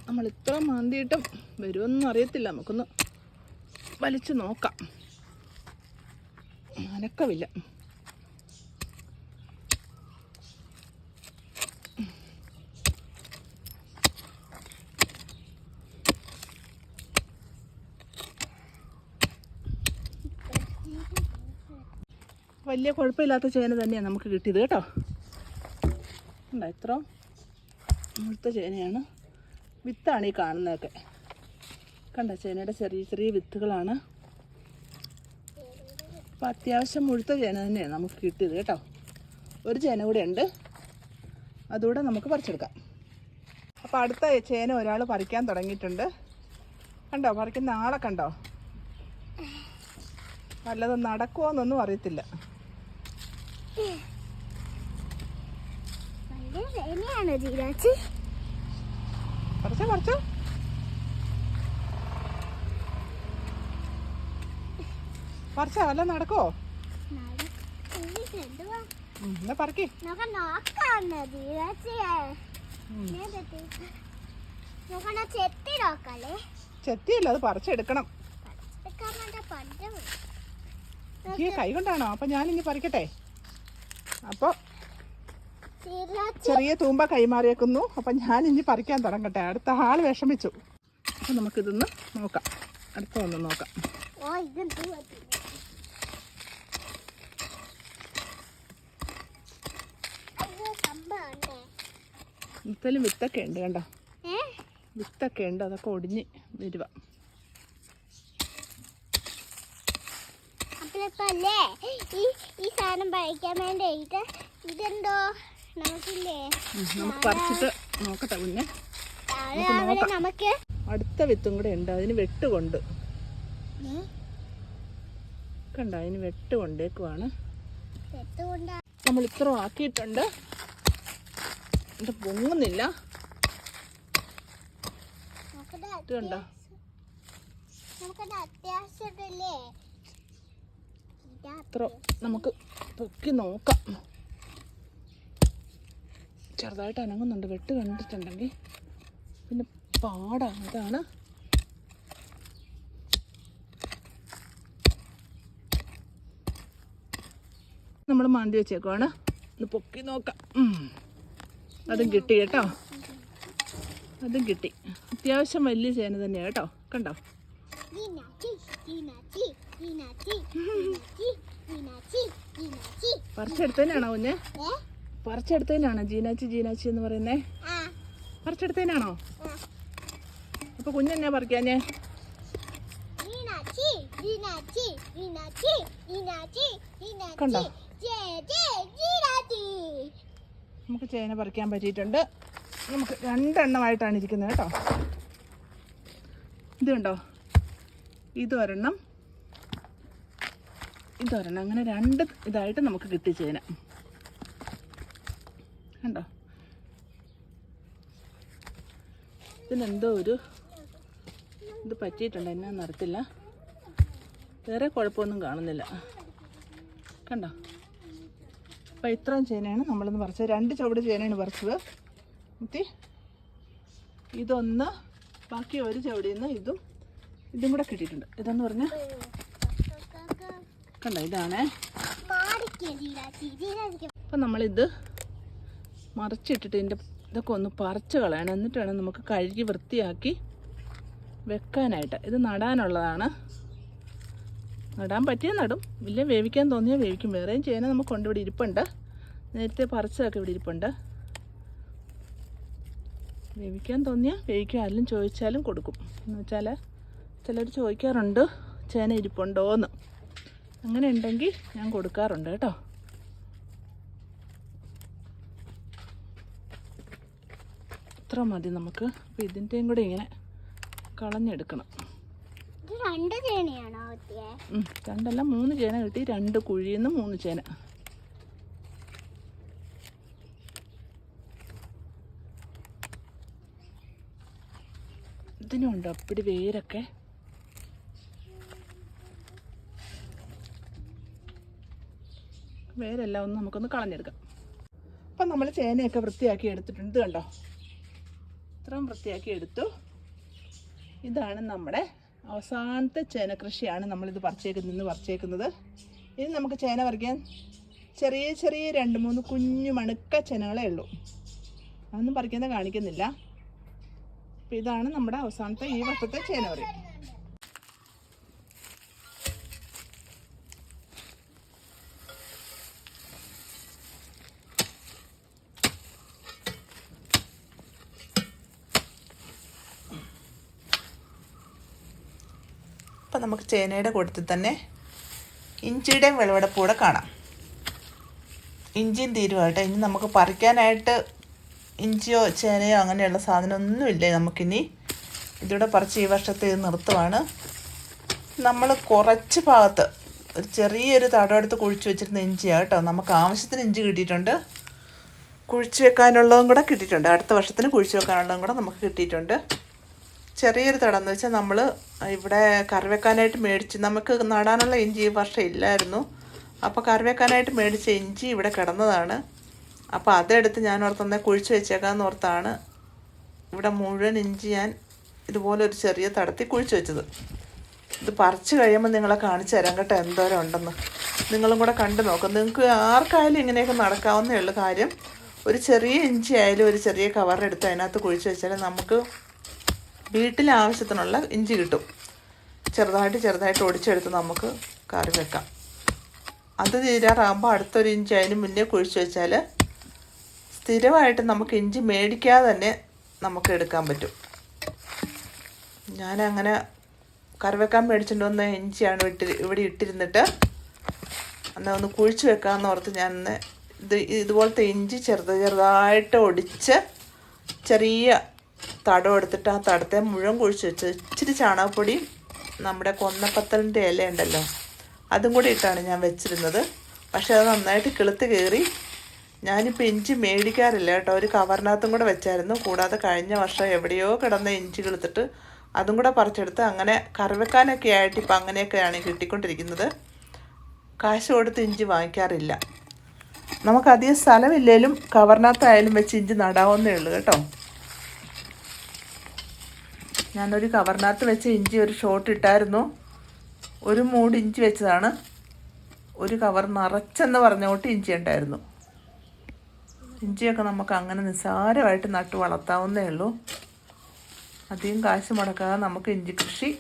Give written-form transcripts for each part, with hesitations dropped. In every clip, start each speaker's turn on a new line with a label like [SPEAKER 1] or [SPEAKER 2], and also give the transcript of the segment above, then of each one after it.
[SPEAKER 1] നമ്മൾ ഇത്ര മാന്തിയിട്ടും വരുമെന്നൊന്നും അറിയത്തില്ല. നമുക്കൊന്ന് വലിച്ചു നോക്കാം. അനക്കമില്ല. വലിയ കുഴപ്പമില്ലാത്ത ചേന തന്നെയാണ് നമുക്ക് കിട്ടിയത് കേട്ടോ. ഉണ്ടോ, ഇത്ര മുഴുത്ത ചേനയാണ്. വിത്താണ് ഈ കാണുന്നതൊക്കെ. കണ്ടോ, ചേനയുടെ ചെറിയ ചെറിയ വിത്തുകളാണ്. അപ്പോൾ അത്യാവശ്യം മുഴുത്ത ചേന തന്നെയാണ് നമുക്ക് കിട്ടിയത് കേട്ടോ. ഒരു ചേന കൂടെ ഉണ്ട്, അതുകൂടെ നമുക്ക് പറിച്ചെടുക്കാം. അപ്പോൾ അടുത്ത ചേന ഒരാൾ പറിക്കാൻ തുടങ്ങിയിട്ടുണ്ട്. കണ്ടോ, പറിക്കുന്ന ആളെ കണ്ടോ? വല്ലതും നടക്കുമോന്നൊന്നും അറിയത്തില്ല. പറിച്ചോ പറിച്ചോ, വല്ല നടക്കോ? എന്നാ പറക്കി. ചെത്തിയല്ല, അത് പറിച്ചെടുക്കണം. ഈ കൈ കൊണ്ടാണോ? അപ്പൊ ഞാനിനി പറിക്കട്ടെ. അപ്പോൾ ചെറിയ തൂമ്പ കൈമാറിയേക്കുന്നു. അപ്പം ഞാനിനി പറിക്കാൻ തുടങ്ങട്ടെ. അടുത്ത ആൾ വിഷമിച്ചു. അപ്പം നമുക്കിതൊന്ന് നോക്കാം. അടുത്ത ഒന്ന് നോക്കാം. വിത്തലും വിത്തൊക്കെ ഉണ്ട് കണ്ടോ, വിത്തൊക്കെ ഉണ്ട്. അതൊക്കെ ഒടിഞ്ഞ് വരുക.
[SPEAKER 2] ഈ സാധനം പറിക്കാൻ വേണ്ടിയിട്ട് ഇതെന്തോ നമുക്കില്ലേ,
[SPEAKER 1] നമുക്ക് പറിച്ചിട്ട് നോക്കട്ടെ കുഞ്ഞെ.
[SPEAKER 2] നമുക്ക്
[SPEAKER 1] അടുത്ത വിത്തും കൂടെ ഉണ്ട്. അതിന് വെട്ടുകൊണ്ട് കണ്ട, അതിന് വെട്ടുകൊണ്ടേക്കുവാണ്. നമ്മൾ ഇത്ര ആക്കിയിട്ടുണ്ട്. ഇത് പൊങ്ങുന്നില്ല. ഇത് കണ്ടോ, ഇത്ര നമുക്ക് പൊക്കി നോക്കാം. ചെറുതായിട്ട് അനങ്ങുന്നുണ്ട്. വെട്ട് കണ്ടിട്ടുണ്ടെങ്കിൽ പിന്നെ പാടാണ്. അതാണ് നമ്മൾ മാന്തി വെച്ചേക്കുവാണ്. ഒന്ന് പൊക്കി നോക്കാം. അതും കിട്ടി കേട്ടോ, അതും കിട്ടി. അത്യാവശ്യം വലിയ ചേന തന്നെയാണ് കേട്ടോ. കണ്ടോ, പറിച്ചെടുത്തതിനാണോ കുഞ്ഞെ? പറിച്ചെടുത്തതിനാണോ ജീനാച്ചി എന്ന് പറയുന്നേ? പറിച്ചെടുത്തതിനാണോ? അപ്പൊ കുഞ്ഞെന്നാ പറിക്കാഞ്ഞേ? കണ്ടോ, നമുക്ക് ചേന പറിക്കാൻ പറ്റിയിട്ടുണ്ട്. നമുക്ക് 2 എണ്ണമായിട്ടാണ് ഇരിക്കുന്നത് കേട്ടോ. ഇത് കണ്ടോ, ഇതൊരെണ്ണം, അങ്ങനെ 2 ഇതായിട്ട് നമുക്ക് കിട്ടി ചേന. കണ്ടോ, ഇതിനെന്തോ ഇത് പറ്റിയിട്ടുണ്ട്. എന്നാന്ന് അറിയത്തില്ല. വേറെ കുഴപ്പമൊന്നും കാണുന്നില്ല. കണ്ടോ, അപ്പോൾ ഇത്രയും ചേനയാണ് നമ്മളിന്ന് പറിച്ചത്. 2 ചുവട് ചേനയാണ് പറിച്ചത്. ഇതൊന്ന്, ബാക്കി ഒരു ചുവടിൽ നിന്ന് ഇതും കൂടെ കിട്ടിയിട്ടുണ്ട്. ഇതെന്ന് പറഞ്ഞാൽ കണ്ടോ, ഇതാണേ. അപ്പം നമ്മളിത് മറിച്ചിട്ടിട്ട് ഇതൊക്കെ ഒന്ന് പറിച്ച് കളയണം. എന്നിട്ട് വേണം നമുക്ക് കഴുകി വൃത്തിയാക്കി വെക്കാനായിട്ട്. ഇത് നടാനുള്ളതാണ്. നടാൻ പറ്റിയാൽ നടും, ഇല്ല വേവിക്കാൻ തോന്നിയാൽ വേവിക്കും. വേറെയും ചേന നമുക്ക് ഇവിടെ ഇരിപ്പുണ്ട്. നേരത്തെ പറിച്ചതൊക്കെ ഇവിടെ ഇരിപ്പുണ്ട്. വേവിക്കാൻ തോന്നിയാൽ വേവിക്കും. ആരെങ്കിലും ചോദിച്ചാലും കൊടുക്കും. എന്ന് വെച്ചാൽ ചിലർ ചോദിക്കാറുണ്ട് ചേന ഇരിപ്പുണ്ടോയെന്ന്. അങ്ങനെ ഉണ്ടെങ്കിൽ ഞാൻ കൊടുക്കാറുണ്ട് കേട്ടോ. ഇത്ര മതി നമുക്ക്. അപ്പോൾ ഇതിൻ്റെയും കൂടെ ഇങ്ങനെ കളഞ്ഞെടുക്കണം.
[SPEAKER 2] 2 ചേനയാണോ?
[SPEAKER 1] 2 3 ചേന കിട്ടി. 2 കുഴിയിൽ നിന്ന് 3 ചേന. ഇതിനുണ്ട് അപ്പിടി വേരൊക്കെ. വേരെല്ലാം ഒന്ന് നമുക്കൊന്ന് കളഞ്ഞെടുക്കാം. അപ്പം നമ്മൾ ചേനയൊക്കെ വൃത്തിയാക്കി എടുത്തിട്ടുണ്ട്. കണ്ടോ, ഇത്രയും വൃത്തിയാക്കി എടുത്തു. ഇതാണ് നമ്മുടെ അവസാനത്തെ ചേന കൃഷിയാണ് നമ്മളിത് പറിച്ചേക്കുന്നത്. ഇനി നമുക്ക് ചേന പറിക്കാൻ ചെറിയ 2-3 കുഞ്ഞു മണുക്ക ചേനകളേ ഉള്ളൂ. അതൊന്നും പറിക്കുന്നത് കാണിക്കുന്നില്ല. അപ്പോൾ ഇതാണ് നമ്മുടെ അവസാനത്തെ ഈ വർഷത്തെ ചേന പറി. അപ്പം നമുക്ക് ചേനയുടെ കൂട്ടത്തിൽ തന്നെ ഇഞ്ചിയുടെയും വിളവെടുപ്പ് കൂടെ കാണാം. ഇഞ്ചിയും തീരുമായിട്ട് ഇനി നമുക്ക് പറിക്കാനായിട്ട് ഇഞ്ചിയോ ചേനയോ അങ്ങനെയുള്ള സാധനമൊന്നുമില്ല. നമുക്കിനി ഇതിവിടെ പറിച്ച് ഈ വർഷത്തെ ഇത് നിർത്തുവാണ്. നമ്മൾ കുറച്ച് ഭാഗത്ത് ഒരു ചെറിയൊരു തടമെടുത്ത് കുഴിച്ച് വെച്ചിരുന്ന ഇഞ്ചിയാണ് കേട്ടോ. നമുക്ക് ആവശ്യത്തിന് ഇഞ്ചി കിട്ടിയിട്ടുണ്ട്. കുഴിച്ച് വെക്കാനുള്ളതും കൂടെ കിട്ടിയിട്ടുണ്ട്. അടുത്ത വർഷത്തിന് കുഴിച്ച് വെക്കാനുള്ളതും കൂടെ നമുക്ക് കിട്ടിയിട്ടുണ്ട്. ചെറിയൊരു തടം എന്ന് വെച്ചാൽ നമ്മൾ ഇവിടെ കറി വെക്കാനായിട്ട് മേടിച്ച്, നമുക്ക് നടാനുള്ള ഇഞ്ചി ഈ വർഷം ഇല്ലായിരുന്നു. അപ്പോൾ കറി വെക്കാനായിട്ട് മേടിച്ച ഇഞ്ചി ഇവിടെ കിടന്നതാണ്. അപ്പോൾ അതെടുത്ത് ഞാൻ ഓർത്തൊന്നേ കുഴിച്ച് വെച്ചേക്കാമെന്ന് ഓർത്താണ് ഇവിടെ മുഴുവൻ ഇഞ്ചി ഞാൻ ഇതുപോലെ ഒരു ചെറിയ തടത്തിൽ കുഴിച്ച് വെച്ചത്. ഇത് പറിച്ച് കഴിയുമ്പോൾ നിങ്ങളെ കാണിച്ചു തരാം കേട്ടോ എന്തോരം ഉണ്ടെന്ന്. നിങ്ങളും കൂടെ കണ്ടു നോക്കും. നിങ്ങൾക്ക് ആർക്കായാലും ഇങ്ങനെയൊക്കെ നടക്കാവുന്നേ ഉള്ളൂ. കാര്യം ഒരു ചെറിയ ഇഞ്ചി ആയാലും ഒരു ചെറിയ കവറെടുത്ത് അതിനകത്ത് കുഴിച്ച് വെച്ചാൽ നമുക്ക് വീട്ടിലെ ആവശ്യത്തിനുള്ള ഇഞ്ചി കിട്ടും. ചെറുതായിട്ട് ഒടിച്ചെടുത്ത് നമുക്ക് കറി വെക്കാം. അത് തീരാറാകുമ്പോൾ അടുത്തൊരു ഇഞ്ചി അതിന് മുന്നേ കുഴിച്ച് വെച്ചാൽ സ്ഥിരമായിട്ട് നമുക്ക് ഇഞ്ചി മേടിക്കാതെ തന്നെ നമുക്ക് എടുക്കാൻ പറ്റും. ഞാനങ്ങനെ കറി വെക്കാൻ മേടിച്ചിട്ട് വന്ന ഇഞ്ചിയാണ് ഇവിടെ ഇട്ടിരുന്നിട്ട് എന്നാൽ ഒന്ന് കുഴിച്ച് വെക്കാമെന്ന് ഓർത്ത് ഞാൻ ഇതുപോലത്തെ ഇഞ്ചി ചെറുതായിട്ട് ഒടിച്ച് ചെറിയ തടം എടുത്തിട്ട് ആ തടത്തെ മുഴുവൻ കുഴിച്ച് വെച്ച് ഇച്ചിരി ചാണകപ്പൊടിയും നമ്മുടെ കൊന്നപ്പത്തലിൻ്റെ ഇല ഉണ്ടല്ലോ അതും കൂടി ഇട്ടാണ് ഞാൻ വെച്ചിരുന്നത്. പക്ഷെ അത് നന്നായിട്ട് കിളുത്ത് കയറി. ഞാനിപ്പോൾ ഇഞ്ചി മേടിക്കാറില്ല കേട്ടോ. ഒരു കവറിനകത്തും കൂടെ വെച്ചായിരുന്നു. കൂടാതെ കഴിഞ്ഞ വർഷം എവിടെയോ കിടന്ന ഇഞ്ചി കിളുത്തിട്ട് അതും കൂടെ പറിച്ചെടുത്ത് അങ്ങനെ കറി വെക്കാനൊക്കെ ആയിട്ട് ഇപ്പം അങ്ങനെയൊക്കെയാണ് കിട്ടിക്കൊണ്ടിരിക്കുന്നത്. കാശ് കൊടുത്ത് ഇഞ്ചി വാങ്ങിക്കാറില്ല. നമുക്കധികം സ്ഥലമില്ലെങ്കിലും കവറിനകത്തായാലും വെച്ച് ഇഞ്ചി നടാവുന്നേ ഉള്ളൂ കേട്ടോ. ഞാനൊരു കവറിനകത്ത് വെച്ച് ഇഞ്ചി ഒരു ഷോട്ട് ഇട്ടായിരുന്നു. ഒരു മൂട് ഇഞ്ചി വെച്ചതാണ്. ഒരു കവർ നിറച്ചെന്ന് പറഞ്ഞോട്ട് ഇഞ്ചി ഉണ്ടായിരുന്നു. ഇഞ്ചിയൊക്കെ നമുക്ക് അങ്ങനെ നിസ്സാരമായിട്ട് നട്ട് വളർത്താവുന്നേ ഉള്ളൂ. അധികം കാശ് മുടക്കാതെ നമുക്ക് ഇഞ്ചി കൃഷി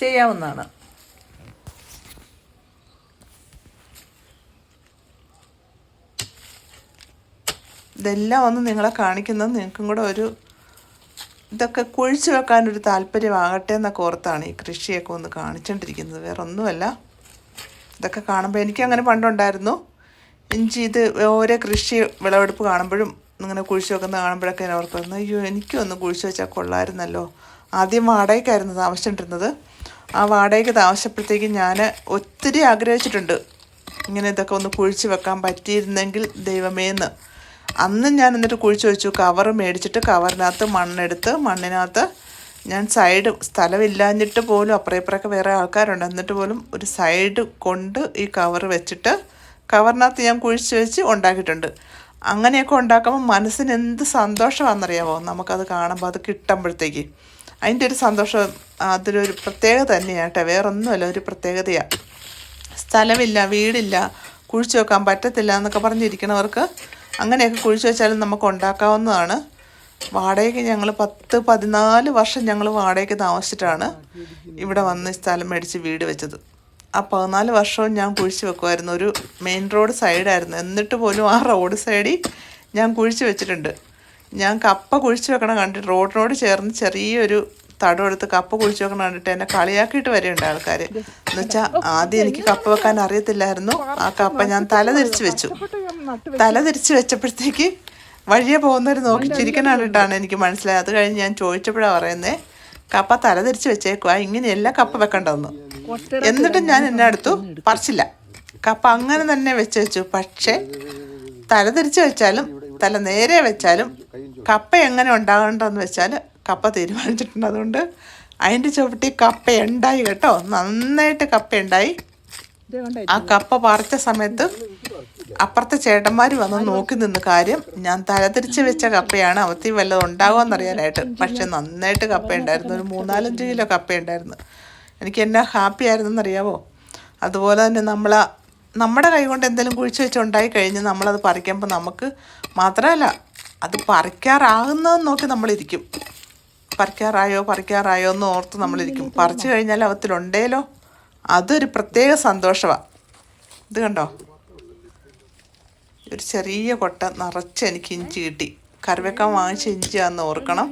[SPEAKER 1] ചെയ്യാവുന്നതാണ്. ഇതെല്ലാം ഒന്ന് നിങ്ങളെ കാണിക്കുന്നത് നിങ്ങൾക്കും കൂടെ ഒരു ഇതൊക്കെ കുഴിച്ച് വെക്കാനൊരു താല്പര്യമാകട്ടെ എന്നൊക്കെ ഓർത്താണ് ഈ കൃഷിയൊക്കെ ഒന്ന് കാണിച്ചുകൊണ്ടിരിക്കുന്നത്. വേറെ ഒന്നുമല്ല. ഇതൊക്കെ കാണുമ്പോൾ എനിക്കങ്ങനെ പണ്ടുണ്ടായിരുന്നു. ഇഞ്ചി ഇത് ഓരോ കൃഷി വിളവെടുപ്പ് കാണുമ്പോഴും ഇങ്ങനെ കുഴിച്ച് വെക്കുന്ന കാണുമ്പോഴൊക്കെ ഞാൻ ഓർക്കുന്നു, അയ്യോ എനിക്കൊന്ന് കുഴിച്ച് വെച്ചാൽ കൊള്ളായിരുന്നല്ലോ. ആദ്യം വാടകയ്ക്കായിരുന്നു താമസിച്ചിട്ടിരുന്നത്. ആ വാടകയ്ക്ക് താമസിച്ചപ്പോഴത്തേക്കും ഞാൻ ഒത്തിരി ആഗ്രഹിച്ചിട്ടുണ്ട് ഇങ്ങനെ ഇതൊക്കെ ഒന്ന് കുഴിച്ച് വെക്കാൻ പറ്റിയിരുന്നെങ്കിൽ ദൈവമേന്ന്. അന്ന് ഞാൻ എന്നിട്ട് കുഴിച്ച് വെച്ചു. കവർ മേടിച്ചിട്ട് കവറിനകത്ത് മണ്ണെടുത്ത് മണ്ണിനകത്ത് ഞാൻ സൈഡ് സ്ഥലമില്ലാഞ്ഞിട്ട് പോലും അപ്പുറമൊക്കെ വേറെ ആൾക്കാരുണ്ട്. എന്നിട്ട് പോലും ഒരു സൈഡ് കൊണ്ട് ഈ കവർ വെച്ചിട്ട് കവറിനകത്ത് ഞാൻ കുഴിച്ച് വെച്ച് ഉണ്ടാക്കിയിട്ടുണ്ട്. അങ്ങനെയൊക്കെ ഉണ്ടാക്കുമ്പോൾ മനസ്സിന് എന്ത് സന്തോഷമാണെന്നറിയാമോ നമുക്കത് കാണുമ്പോൾ, അത് കിട്ടുമ്പോഴത്തേക്ക് അതിൻ്റെ ഒരു സന്തോഷം അതിലൊരു പ്രത്യേകത തന്നെയാണ് കേട്ടോ. വേറൊന്നുമല്ല, ഒരു പ്രത്യേകതയാണ്. സ്ഥലമില്ല, വീടില്ല, കുഴിച്ച് വെക്കാൻ പറ്റത്തില്ല എന്നൊക്കെ പറഞ്ഞിരിക്കണവർക്ക് അങ്ങനെയൊക്കെ കുഴിച്ച് വെച്ചാലും നമുക്ക് ഉണ്ടാക്കാവുന്നതാണ്. വാടകയ്ക്ക് ഞങ്ങൾ 10-14 വർഷം ഞങ്ങൾ വാടകയ്ക്ക് താമസിച്ചിട്ടാണ് ഇവിടെ വന്ന് സ്ഥലം മേടിച്ച് വീട് വെച്ചത്. ആ 14 വർഷവും ഞാൻ കുഴിച്ച് വെക്കുമായിരുന്നു. ഒരു മെയിൻ റോഡ് സൈഡായിരുന്നു. എന്നിട്ട് പോലും ആ റോഡ് സൈഡിൽ ഞാൻ കുഴിച്ച് വെച്ചിട്ടുണ്ട്. ഞാൻ കപ്പ കുഴിച്ച് വെക്കണം കണ്ടിട്ട് റോഡിനോട് ചേർന്ന് ചെറിയൊരു തടം എടുത്ത് കപ്പ കുഴിച്ച് വെക്കണം കണ്ടിട്ട് എന്നെ കളിയാക്കിയിട്ട് വരെയുണ്ട് ആൾക്കാർ. എന്നുവെച്ചാൽ ആദ്യം എനിക്ക് കപ്പ വെക്കാൻ അറിയത്തില്ലായിരുന്നു. ആ കപ്പ ഞാൻ തലതിരിച്ച് വെച്ചു. തലതിരിച്ച് വെച്ചപ്പോഴത്തേക്ക് വഴിയെ പോകുന്നവർ നോക്കി ചിരിക്കണാണ്ടിട്ടാണ് എനിക്ക് മനസ്സിലായത്. അത് കഴിഞ്ഞ് ഞാൻ ചോദിച്ചപ്പോഴാണ് പറയുന്നത്, കപ്പ തലതിരിച്ച് വെച്ചേക്കുവാ, ഇങ്ങനെയല്ല കപ്പ വെക്കണ്ടെന്ന്. എന്നിട്ടും ഞാൻ എന്നെ അടുത്തു പറിച്ചില്ല. കപ്പ അങ്ങനെ തന്നെ വെച്ചു. പക്ഷേ തലതിരിച്ച് വെച്ചാലും തല നേരെ വെച്ചാലും കപ്പ എങ്ങനെ ഉണ്ടാകേണ്ടതെന്ന് വെച്ചാൽ കപ്പ തീരുമാനിച്ചിട്ടുണ്ട്. അതുകൊണ്ട് അതിൻ്റെ ചുവട്ടി കപ്പ ഉണ്ടായി കേട്ടോ, നന്നായിട്ട് കപ്പ ഉണ്ടായി. ആ കപ്പ പറിച്ച സമയത്ത് അപ്പുറത്തെ ചേട്ടന്മാർ വന്ന് നോക്കി നിന്ന്. കാര്യം ഞാൻ തലതിരിച്ച് വെച്ച കപ്പയാണ്, അവത്തി വല്ലതും ഉണ്ടാകുമെന്നറിയാനായിട്ട്. പക്ഷെ നന്നായിട്ട് കപ്പയുണ്ടായിരുന്നു, ഒരു 3-4 കിലോ കപ്പയുണ്ടായിരുന്നു. എനിക്ക് എന്നാ ഹാപ്പി ആയിരുന്നെന്നറിയാവോ. അതുപോലെ തന്നെ നമ്മുടെ കൈ കൊണ്ട് എന്തെങ്കിലും കുഴിച്ച് വെച്ച് ഉണ്ടായി കഴിഞ്ഞ് നമ്മളത് പറിക്കുമ്പോൾ നമുക്ക് മാത്രമല്ല, അത് പറിക്കാറാകുന്നതെന്ന് നോക്കി നമ്മളിരിക്കും. പറിക്കാറായോ എന്ന് ഓർത്ത് നമ്മളിരിക്കും. പറിച്ചു കഴിഞ്ഞാൽ അവത്തിലുണ്ടേലോ, അതൊരു പ്രത്യേക സന്തോഷമാണ്. ഇത് കണ്ടോ, ഒരു ചെറിയ കൊട്ട നിറച്ച് എനിക്ക് ഇഞ്ചി കിട്ടി. കറിവെക്കാൻ വാങ്ങിച്ച ഇഞ്ചിയാണെന്ന് ഓർക്കണം.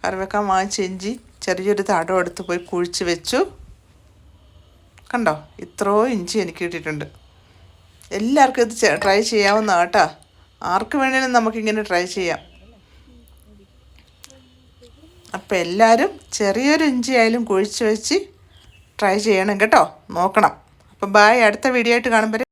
[SPEAKER 1] കറിവെക്കാൻ വാങ്ങിച്ച ഇഞ്ചി ചെറിയൊരു തടം എടുത്ത് പോയി കുഴിച്ച് വെച്ചു. കണ്ടോ, ഇത്രയും ഇഞ്ചി എനിക്ക് കിട്ടിയിട്ടുണ്ട്. എല്ലാവർക്കും ഇത് ട്രൈ ചെയ്യാവുന്ന കേട്ടോ. ആർക്ക് വേണേലും നമുക്കിങ്ങനെ ട്രൈ ചെയ്യാം. അപ്പം എല്ലാവരും ചെറിയൊരു ഇഞ്ചി ആയാലും കുഴിച്ച് വെച്ച് ട്രൈ ചെയ്യണം കേട്ടോ, നോക്കണം. അപ്പോൾ ബായ്, അടുത്ത വീഡിയോ ആയിട്ട് കാണുമ്പോൾ